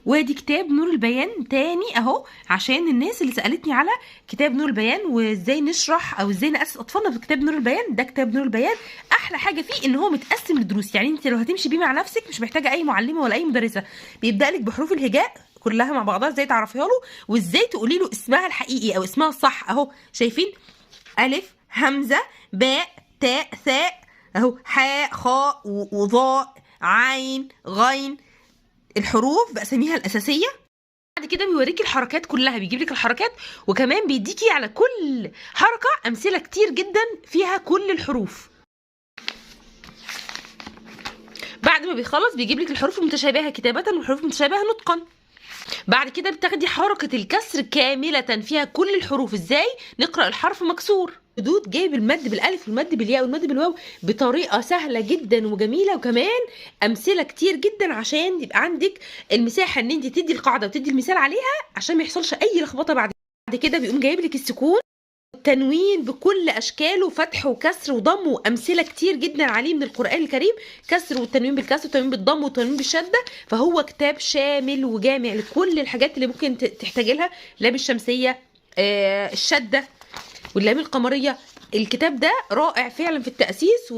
وادي كتاب نور البيان تاني اهو، عشان الناس اللي سالتني على كتاب نور البيان وازاي نشرح او ازاي ناسس اطفالنا في كتاب نور البيان. ده كتاب نور البيان احلى حاجه فيه ان هو متقسم لدروس، يعني انت لو هتمشي بيه مع نفسك مش محتاجه اي معلمه ولا اي مدرسه. بيبدا لك بحروف الهجاء كلها مع بعضها، ازاي تعرفيها له وازاي تقولي له اسمها الحقيقي او اسمها الصح. اهو شايفين؟ الف، همزه، باء، تاء، ثاء، اهو حاء، خاء، وضاء، عين، غين. الحروف باساميها الاساسيه. بعد كده بيوريكي الحركات كلها، بيجيب لك الحركات، وكمان بيديكي على كل حركه امثله كتير جدا فيها كل الحروف. بعد ما بيخلص بيجيب لك الحروف المتشابهه كتابه والحروف المتشابهه نطقا. بعد كده بتاخدي حركه الكسر كامله فيها كل الحروف، ازاي نقرا الحرف مكسور. حدود جايب المد بالالف والمد بالياء والمد بالواو بطريقه سهله جدا وجميله، وكمان امثله كتير جدا عشان يبقى عندك المساحه ان انت تدي القاعده وتدي المثال عليها عشان ما يحصلش اي لخبطه. بعد كده بيقوم جايب لك السكون والتنوين بكل اشكاله، فتح وكسر وضم، وامثله كتير جدا عليه من القران الكريم، كسر والتنوين بالكسر والتنوين بالضم والتنوين بالشده. فهو كتاب شامل وجامع لكل الحاجات اللي ممكن تحتاجي لها، لام الشمسيه، الشده واللام القمريه. الكتاب ده رائع فعلا في التأسيس